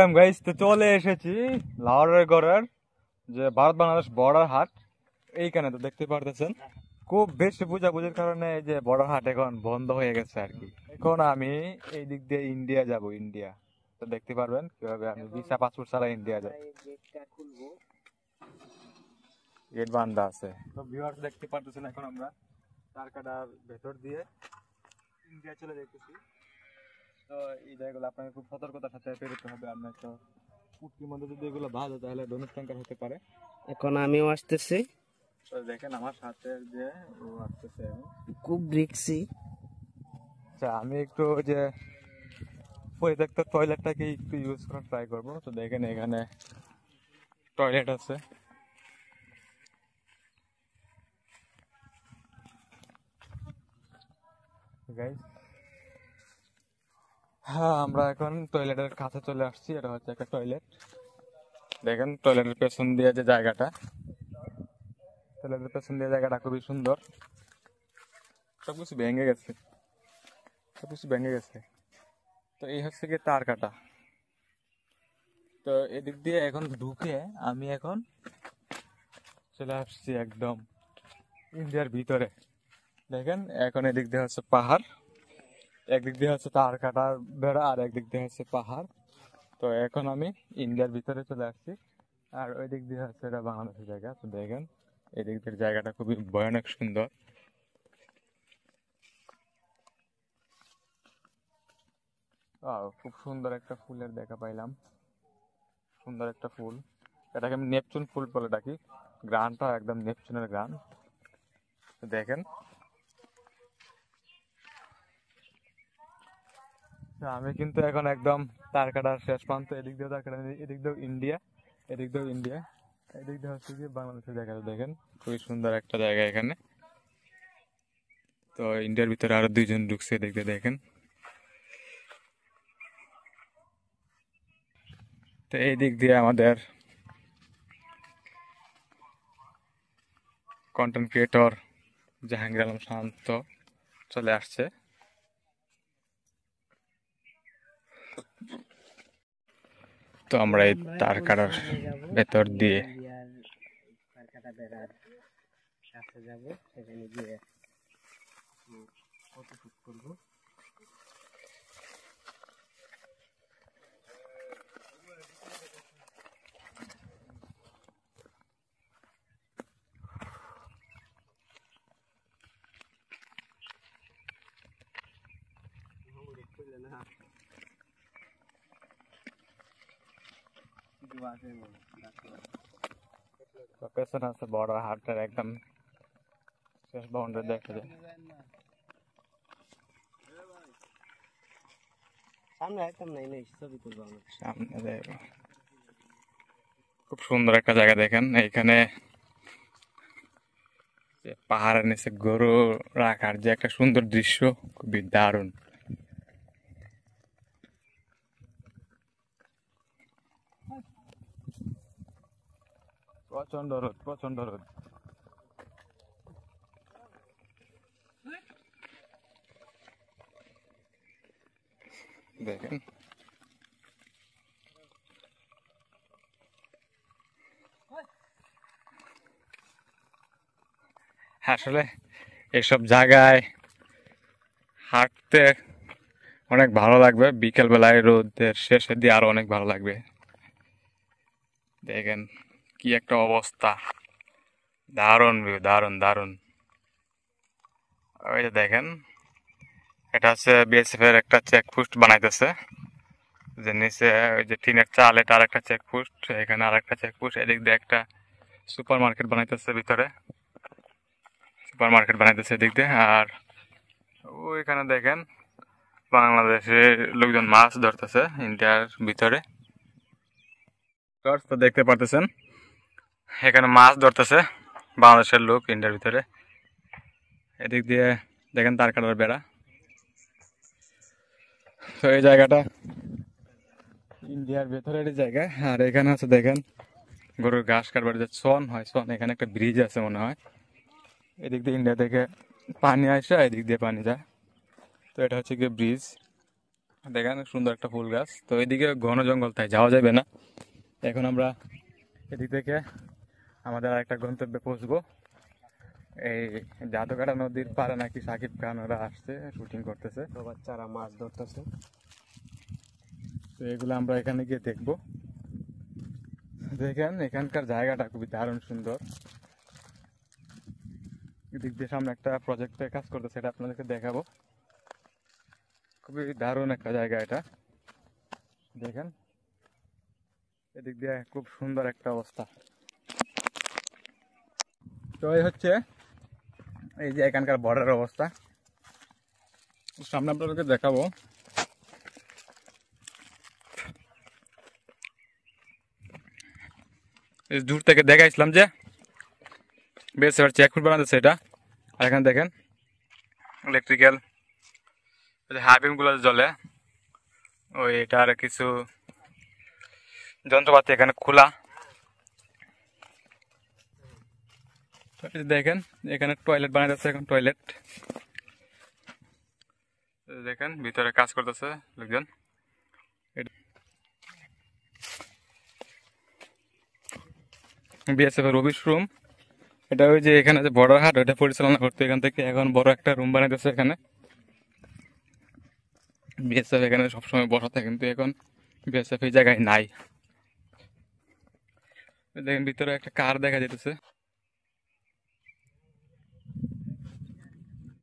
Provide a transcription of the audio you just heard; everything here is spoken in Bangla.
ওয়েলকাম গাইস, তো চলে এসেছি লাহোরের গড়ের যে ভারত বাংলাদেশ বর্ডার হাট। এইখানে তো দেখতে পারতেছেন খুব বেশি বুঝাবুঝির কারণে এই যে বর্ডার হাট এখন বন্ধ হয়ে গেছে আর কি। এখন আমি এই দিক দিয়ে ইন্ডিয়া যাব, ইন্ডিয়া। তো দেখতে পারবেন কিভাবে আমি ভিসা পাসপোর্ট ছাড়া ইন্ডিয়া যাই। গেট বান্ধা আছে, তো ভিউয়ার্স দেখতে পারতেছেন এখন আমরা তারকাটার ভেতর দিয়ে ইন্ডিয়া চলে যেতেছি। তো এই জায়গাগুলো আপনাকে খুব সতর্কতার সাথে পেরোতে হবে, আপনার তো পুটকির মধ্যে যদি এগুলো ভালো তাহলে ডোনেট ট্যাঙ্কার হতে পারে। এখন আমিও আসতেছি, তো দেখেন আমার সাথে যে ও আসতেছে, খুব রিক্সি। আচ্ছা আমি একটু যে পরিত্যক্ত টয়লেটটাকে একটু ইউজ করার ট্রাই করবো। তো দেখেন এখানে টয়লেট আছে। গাইস, হ্যাঁ আমরা এখন টয়লেটের কাছে চলে আসছি। এটা হচ্ছে একটা টয়লেট। দেখেন টয়লেটের পেছন দিয়ে যে জায়গাটা, টয়লেটের পেছন দিয়ে জায়গাটা খুবই সুন্দর। সবকিছু ভেঙে গেছে, সবকিছু ভেঙে গেছে। তো এই হচ্ছে কি তার কাটা। তো এদিক দিয়ে এখন ঢুকে আমি এখন চলে আসছি একদম ইন্ডিয়ার ভিতরে। দেখেন এখন এদিক দিয়ে হচ্ছে পাহাড়, একদিক দিয়ে হচ্ছে তার কাটার বেড়া, আর একদিক দিয়ে হচ্ছে পাহাড়। তো এখন আমি ইন্ডিয়ার ভিতরে চলে আসছি, আর ওই দিক দিয়ে হচ্ছে এটা বাংলাদেশের জায়গা। তো দেখেন এদিক দিয়ে জায়গাটা খুবই ভয়ানক সুন্দর। খুব সুন্দর একটা ফুলের দেখা পাইলাম, সুন্দর একটা ফুল। এটাকে আমি নেপচুন ফুল বলে ডাকি। গ্রানটা একদম নেপচুনের গ্রান। দেখেন আমি কিন্তু এখন একদম তারকাটার শেষ প্রান্ত। এদিক দিয়ে তারকাটা, এদিক দিয়েও ইন্ডিয়া, এদিক দিয়েও ইন্ডিয়া, এদিক দিয়ে হচ্ছে কি বাংলাদেশের জায়গাটা। দেখেন খুবই সুন্দর একটা জায়গা এখানে। তো ইন্ডিয়ার ভিতরে আরো দুইজন ঢুকছে, এদিক দিয়ে দেখেন। তো এই দিক দিয়ে আমাদের কন্টেন্ট ক্রিয়েটর জাহাঙ্গীর আলম শান্ত চলে আসছে। তো আমরা এই তারকাটার ভেতর দিয়ে তারকাটা বেড়ার কাছে যাব, সেখানে গিয়ে ফটো শুট করবো। পেছনে আছে বড় হাটের একদম শেষ বাউন্ডারি দেখা যায়। সামনে একদম নাই নাই ছবি তুলবো আমরা। সামনে খুব সুন্দর একটা জায়গা। দেখেন এইখানে পাহাড়ের নিচে গরু রাখার যে একটা সুন্দর দৃশ্য, খুবই দারুণ। প্রচন্ড রোদ, প্রচন্ড রোদ। দেখেন আসলে এসব জায়গায় হাঁটতে অনেক ভালো লাগবে। বিকেল বেলায় রোদের শেষের দিয়ে আরো অনেক ভালো লাগবে। দেখেন কি একটা অবস্থা, দারুণ ভিউ, দারুণ দারুণ। ওই যে দেখেন এটা হচ্ছে বিএসএফ এর একটা চেকপোস্ট বানাইতেছে, যে নিচে ওই যে টিনের চাল, এটা আর একটা চেকপোস্ট, এখানে আর একটা চেকপোস্ট। এদিক দিয়ে একটা সুপার মার্কেট বানাইতেছে, ভিতরে সুপার মার্কেট বানাইতেছে এদিক দিয়ে। আর ওইখানে দেখেন বাংলাদেশের লোকজন মাছ ধরতেছে ইন্ডিয়ার ভিতরে। তো দেখতে পারতেছেন এখানে মাছ ধরতেছে বাংলাদেশের লোক ইন্ডিয়ার ভিতরে। এদিক দিয়ে দেখেন তার কাটার বেড়া। তো এই জায়গাটা ইন্ডিয়ার ভেতরের জায়গা। আর এখানে আছে দেখেন গরুর ঘাস কাটবার যে সন হয়, সন। এখানে একটা ব্রিজ আছে মনে হয়, এদিক দিয়ে ইন্ডিয়া থেকে পানি আসে, এদিক দিয়ে পানি যায়। তো এটা হচ্ছে গিয়ে ব্রিজ। দেখেন সুন্দর একটা ফুল গাছ। তো এদিকে ঘন জঙ্গল, তাই যাওয়া যাবে না। এখন আমরা এদিক থেকে আমাদের আরেকটা গন্তব্যে পৌঁছবো। এই জাদুকাটা নদীর পাড়ে নাকি সাকিব খান ওরা আসছে, শুটিং করতেছে। তো বাচ্চারা মাছ ধরতেছে। তো এগুলো আমরা এখানে গিয়ে দেখবো। দেখেন এখানকার জায়গাটা খুবই দারুণ সুন্দর। এদিক দিয়ে সামনে একটা প্রজেক্টে কাজ করতেছে, এটা আপনাদেরকে দেখাবো। খুবই দারুণ একটা জায়গা এটা, দেখেন এদিক দিয়ে খুব সুন্দর একটা অবস্থা। তো এই হচ্ছে এই যে এখানকার বর্ডারের অবস্থা, সামনে আপনাদেরকে দেখাবো। এই দূর থেকে দেখাইছিলাম যে বেশ এবার চেকফুট বানাতেছে এটা। আর এখানে দেখেন ইলেকট্রিক্যাল হাইবিম গুলো জ্বলে, ওই এটার কিছু যন্ত্রপাতি এখানে খোলা। দেখেন এখানে টয়লেট বানাইতেছে, এখন টয়লেট দেখেন ভিতরে কাজ করতেছে লোকজন। বিএসএফ এর অফিস রুম এটা। ওই যে এখানে যে বড় হাট ওটা পরিচালনা করতে এখান থেকে এখন বড় একটা রুম বানাইতেছে এখানে। বিএসএফ এখানে সবসময় বসা থাকে, কিন্তু এখন বিএসএফ এই জায়গায় নাই। দেখেন ভিতরে একটা কার দেখা যেতেছে।